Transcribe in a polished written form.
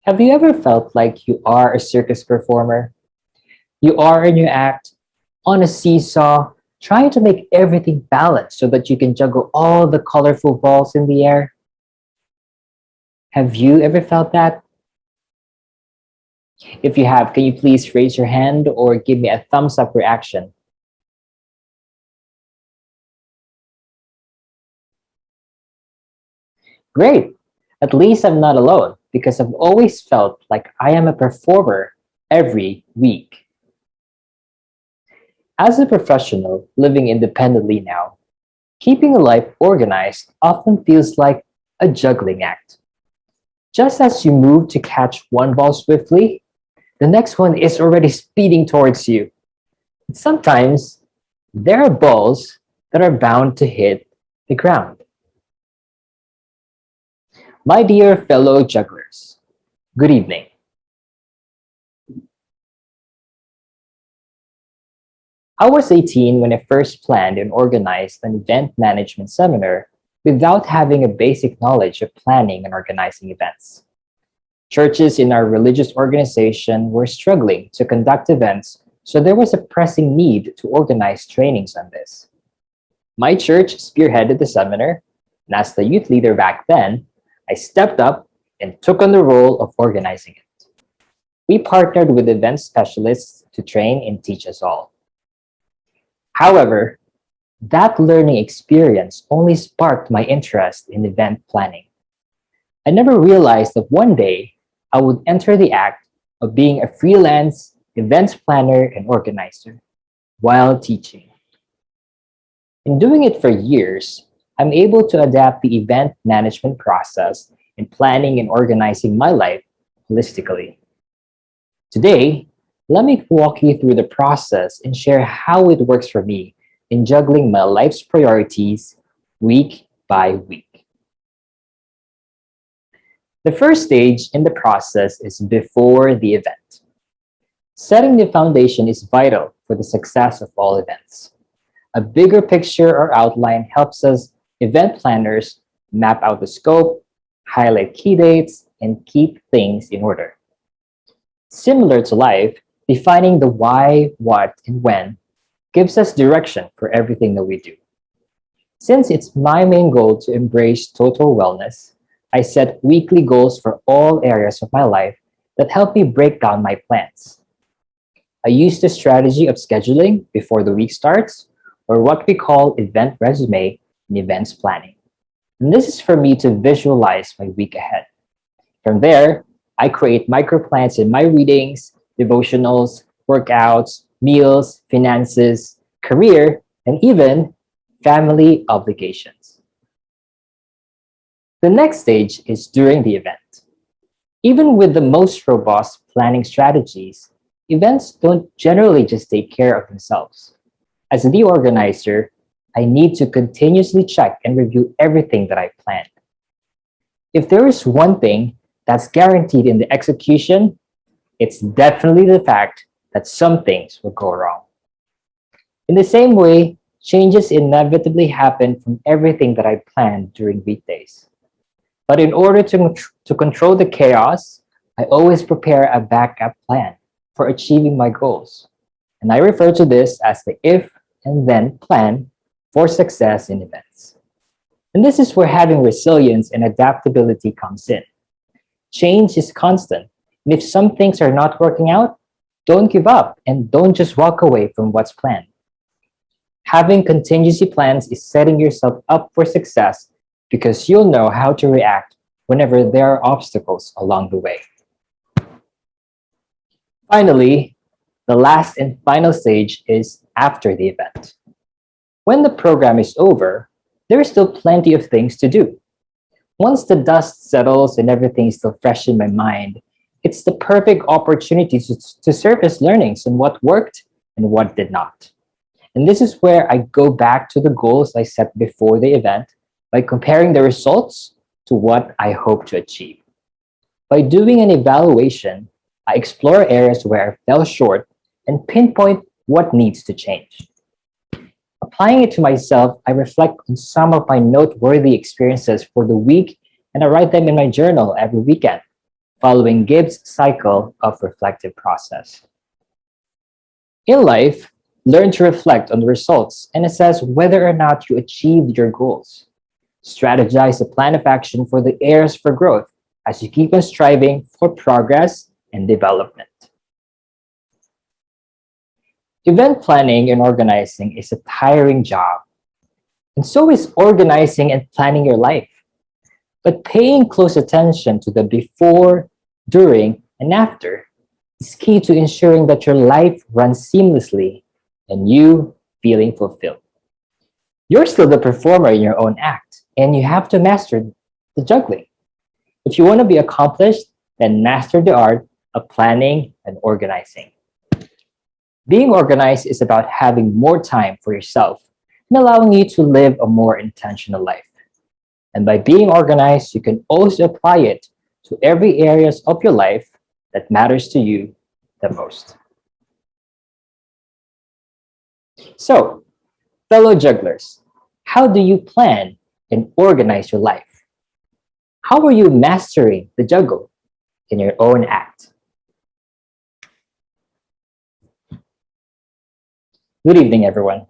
Have you ever felt like you are a circus performer? You are in your act, on a seesaw, trying to make everything balanced so that you can juggle all the colorful balls in the air? Have you ever felt that? If you have, can you please raise your hand or give me a thumbs up reaction? Great! At least I'm not alone because I've always felt like I am a performer every week. As a professional living independently now, keeping a life organized often feels like a juggling act. Just as you move to catch one ball swiftly, the next one is already speeding towards you. Sometimes there are balls that are bound to hit the ground. My dear fellow jugglers, good evening. I was 18 when I first planned and organized an event management seminar without having a basic knowledge of planning and organizing events. Churches in our religious organization were struggling to conduct events, so there was a pressing need to organize trainings on this. My church spearheaded the seminar, and as the youth leader back then, I stepped up and took on the role of organizing it. We partnered with event specialists to train and teach us all. However, that learning experience only sparked my interest in event planning. I never realized that one day I would enter the act of being a freelance events planner and organizer while teaching. In doing it for years, I'm able to adapt the event management process in planning and organizing my life holistically. Today, let me walk you through the process and share how it works for me in juggling my life's priorities week by week. The first stage in the process is before the event. Setting the foundation is vital for the success of all events. A bigger picture or outline helps us event planners map out the scope, highlight key dates, and keep things in order. Similar to life, defining the why, what, and when gives us direction for everything that we do. Since it's my main goal to embrace total wellness, I set weekly goals for all areas of my life that help me break down my plans. I use the strategy of scheduling before the week starts, or what we call event resume in events planning. And this is for me to visualize my week ahead. From there, I create micro plans in my readings, devotionals, workouts, meals, finances, career, and even family obligations. The next stage is during the event. Even with the most robust planning strategies, events don't generally just take care of themselves. As the organizer, I need to continuously check and review everything that I planned. If there is one thing that's guaranteed in the execution, it's definitely the fact that some things will go wrong. In the same way, changes inevitably happen from everything that I planned during weekdays. But in order to control the chaos, I always prepare a backup plan for achieving my goals. And I refer to this as the if and then plan for success in events. And this is where having resilience and adaptability comes in. Change is constant, and if some things are not working out, don't give up and don't just walk away from what's planned. Having contingency plans is setting yourself up for success because you'll know how to react whenever there are obstacles along the way. Finally, the last and final stage is after the event. When the program is over, there is still plenty of things to do. Once the dust settles and everything is still fresh in my mind, it's the perfect opportunity to surface learnings on what worked and what did not. And this is where I go back to the goals I set before the event by comparing the results to what I hope to achieve. By doing an evaluation, I explore areas where I fell short and pinpoint what needs to change. Applying it to myself, I reflect on some of my noteworthy experiences for the week and I write them in my journal every weekend. following Gibbs' cycle of reflective process. In life, learn to reflect on the results and assess whether or not you achieved your goals. Strategize a plan of action for the areas for growth as you keep on striving for progress and development. Event planning and organizing is a tiring job, and so is organizing and planning your life. But paying close attention to the before, during, and after is key to ensuring that your life runs seamlessly and you feeling fulfilled. You're still the performer in your own act, and you have to master the juggling. If you want to be accomplished, then master the art of planning and organizing. Being organized is about having more time for yourself and allowing you to live a more intentional life. And by being organized, you can also apply it to every areas of your life that matters to you the most. So, fellow jugglers, how do you plan and organize your life? How are you mastering the juggle in your own act? Good evening, everyone.